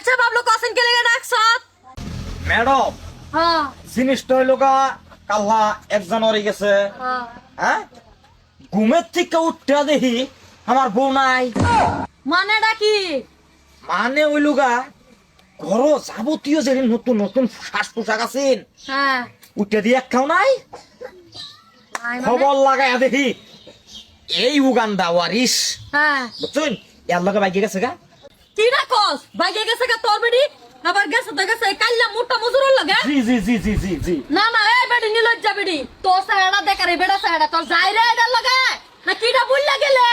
আচ্ছা বাবলু কসেন কে লেগে ডাকছ? ম্যাডাম হ্যাঁ জিনিসটা হইলো গা কাল্লা 1 জানুয়ারি গেছে হ্যাঁ ঘুমের থেকে উঠতে দেখি আমার বউ নাই। মানেটা কি? মানে হইলো গা ঘর যাবতীয় যে নতুন নতুন শ্বাস পোশাক আছেন হ্যাঁ উঠতে দিয়ে একটাও নাই। নাই মানে? খবর লাগায় দেখি এই উগান্ডা ওয়ারিস হ্যাঁ বুঝছেন এর লগে বাইকে গেছে গা। কি ডাকস? বাইকে গেছে কা তোর বেডি? আবার গেছে তো গেছে কাইল্লা মোটা মজুরের লাগে। জি জি জি জি জি জি না না এই বেডি নিলজ্জা বেডি তোর সাইডা দেখারে বেডা সাইডা তোর যাইরে এটার লাগে না কিটা বুইলা গেলে?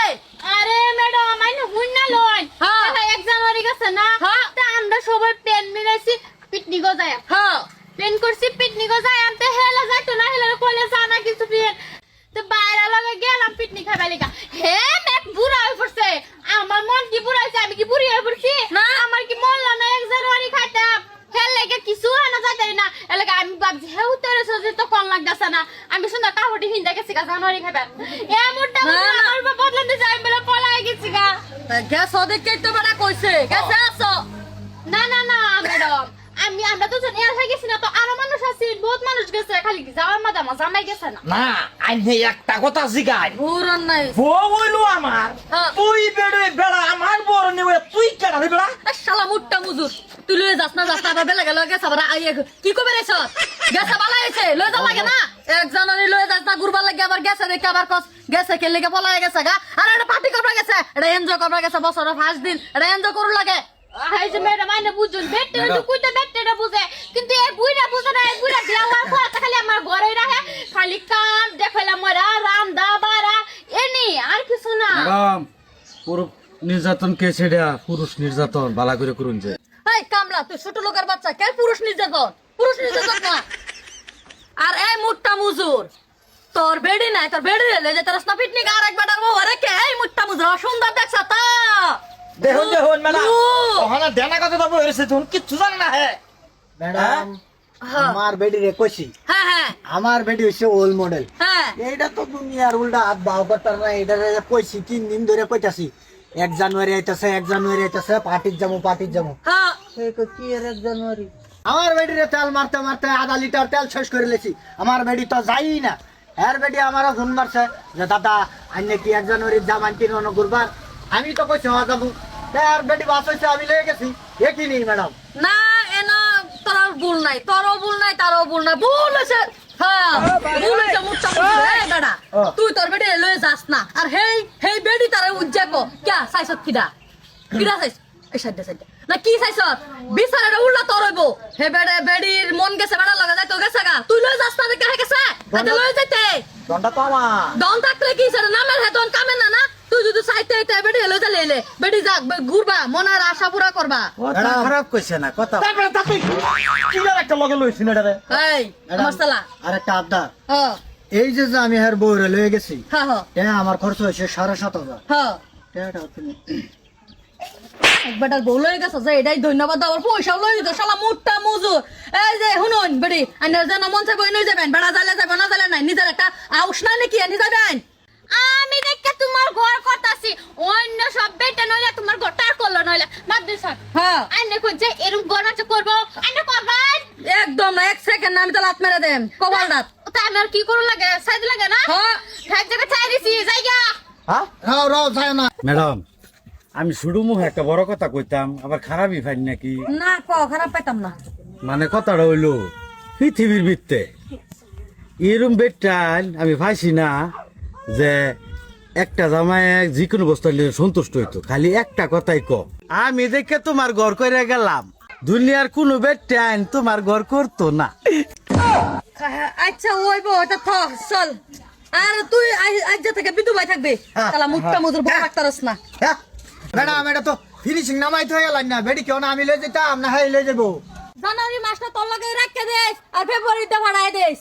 আরে ম্যাডাম আইনো বুইনা লই হ্যাঁ। 1 জানুয়ারি গেছে না হ্যাঁ। তা আমরা সবাই প্ল্যান মিলাইছি পিকনিকও যায় হ্যাঁ প্ল্যান করছি পিকনিকও যায় আনতে হেলা যাইতো না হেলা কইলে জানা কিছু প্ল্যান তো বাইরে লাগে গেলাম পিকনিক খাইবা লাগা হে মেক বুড়া হয়ে পড়ছে আমার মন কি বুড়া হইছে আমি কি বুড়ি হয়ে পড়ছি না। আমার কি মন না 1 জানুয়ারি খাইতাম হেল লাগে কিছু না যাইতারি না এলাকা আমি ভাবছি হেউ তোর সজে তো কোন লাগতাছে না আমি সুন্দর কাহটি হিন্দা গেছি গা জানুয়ারি খাইবা এ মোটা না, না। আমার বদলাতে যাই বলে পলাই গেছি গা গ্যাস ওদেরকে তো বেড়া কইছে গেছে আসো। না না না ম্যাডাম আমরা তো জানি আর গেছি না তো আরো মানুষ আছে বহুত মানুষ গেছে খালি যাওয়ার মাদাম জামাই গেছে না না আইনে একটা কথা জিগাই পুরন নাই বউ হইলো আমার হ্যাঁ। তুই বেড়ে বেড়া আমার বড় নিয়ে তুই কেন রে বেড়া এ শালা মুট্টা মুজুর তুই লয়ে যাস না আবার বেলা গেল গেছে আবার কি কবে রেছ গেছে বালা হয়েছে লয়ে যা লাগে না 1 জানুয়ারি লয়ে যাস না ঘুরবার লাগে আবার গেছে দেখে আবার কস গেছে কে লেগে পলায় গেছে গা আর এটা পার্টি করবা গেছে এটা এনজয় করবা গেছে বছরের ফার্স্ট দিন এটা এনজয় করু লাগে। হাই যে ম্যাডাম আইনে বুঝুন বেটে তো কইতে বেটেটা বুঝে কিন্তু এই বুইরা বুঝে না এই বুইরা দেওয়ার পর খালি আমার ঘরে রাখে খালি কাম দেখাইলা মরা রান্দা বাড়া এনি আর কিছু না ম্যাডাম পুরো নির্যাতন কে ছেড়া পুরুষ নির্যাতন বালা করে করুন যে এই কামলা তুই ছোট লোকের বাচ্চা কে পুরুষ নির্যাতন না। আর এই মুট্টা মুজুর তোর বেডি নাই তোর বেডি রে যে তোর স্না পিকনিক আর এক বেটার বউ আরে কে এই মুট্টা মুজুর সুন্দর দেখছ তা দেখুন দেখুন ম্যাডাম ও। ওখানে দেনা কথা তো বলেছে তুমি কিচ্ছু জান না হে ম্যাডাম হ্যাঁ। আমার বেডি রে কইছি হ্যাঁ হ্যাঁ আমার বেডি হইছে ওল্ড মডেল হ্যাঁ এইটা তো দুনিয়ার উল্টা হাত বাউ করতার না এটা কইছি 3 দিন ধরে কইতাছি 1 জানুয়ারি আইতাছে পার্টির যাবো হ্যাঁ এই কই কি এর 1 জানুয়ারি আমার বেডি রে তেল মারতে মারতে আধা লিটার তেল শেষ করে লেছি আমার বেডি তো যাই না এর বেডি আমারও ফোন মারছে যে দাদা আইনে কি 1 জানুয়ারি জাম আনতি ন গুরবার আমি তো কইছি হওয়া যাবো আর বেডি বাস হইছে আমি লয়ে গেছি একই নেই ম্যাডাম না এনা তোর ভুল নাই তোরও ভুল নাই তারও ভুল নাই ভুল হয়েছে হ্যাঁ ভুল হয়েছে মুট্টা মুজুর এই বেড়া তুই তোর বেডি লয়ে যাস না আর হেই বেডি তারে উজ্জাকো কে চাইছত কিডা চাইছ এই সাইডে না কি চাইছ বিচারে উল্লা তোর হইব হে বেডির মন গেছে বেড়া লাগা যায় তো গেছে গা তুই লয়ে যাস না দেখে গেছে আতে লয়ে যাইতে দন্ডা তো আমার দন থাকলে কি সেটা নামের হে দন কামে না না তুই যদি চাইতে বেডি লয়ে যা লেলে বেডি যাক ঘুরবা মনের আশা পুরা করবা। কথা খারাপ কইছে না কথা তারপরে তাতে কি আর একটা লগে লইছি না রে এই আমার সালা আর একটা আবদার হ্যাঁ এই যে আমি হের বউরে লয়ে গেছি হ্যাঁ হ্যাঁ আমার খরচ হয়েছে 7,500 হ্যাঁ টাকা তুমি একবারটার বউ লয়ে গেছে যে এটাই ধন্যবাদ দেওয়ার পয়সাও লয়ে দিত শালা মুট্টা মুজুর এই যে শুনুন বেড়ি আইনের যেন মন চাইব নিয়ে যাবেন বেড়া জ্বালে যাবে না জ্বালে নাই নিজের একটা আউস নাই নাকি নিয়ে যাবেন আমি দেখে তোমার ঘর করতাছি অন্য সব বেটে নইলে তোমার ঘরটা আর করলো নইলে বাদ দে স্যার হ্যাঁ আইনে কইছে এরকম ঘর আছে করবো আইনে করবাই একদম না 1 সেকেন্ড আমি তো লাত মেরে দেম কপাল রাত তা আমার কি করু লাগে সাইজ লাগে না হ্যাঁ এক জায়গায় ছাই দিছি জায়গা হ্যাঁ রাও যায় না ম্যাডাম আমি শুরু মুখে একটা বড় কথা কইতাম আবার খারাপই ফাইন নাকি না খারাপ পাইতাম না মানে কথাটা হইলো পৃথিবীর বৃত্তে এরম বেটাল আমি পাইছি না যে একটা জামাই যে কোনো বস্তু সন্তুষ্ট হইতো খালি একটা কথাই ক আমি দেখে তোমার ঘর করে গেলাম দুনিয়ার কোনো বেটান তোমার ঘর করতো না আচ্ছা ওইব এটা থ চল আর তুই আজ থেকে বিদু ভাই থাকবে তাহলে মুট্টা মুজুর বড় ডাক্তারস না ম্যাডাম এটা তো ফিনিশিং নামাই তো গেল না বেডি কেউ না আমি লয়ে যেতাম না হ্যাঁ লয়ে যাবো জানুয়ারি মাসটা তোর লাগে রাখতে দেস আর ফেব্রুয়ারিতে বাড়ায় দেস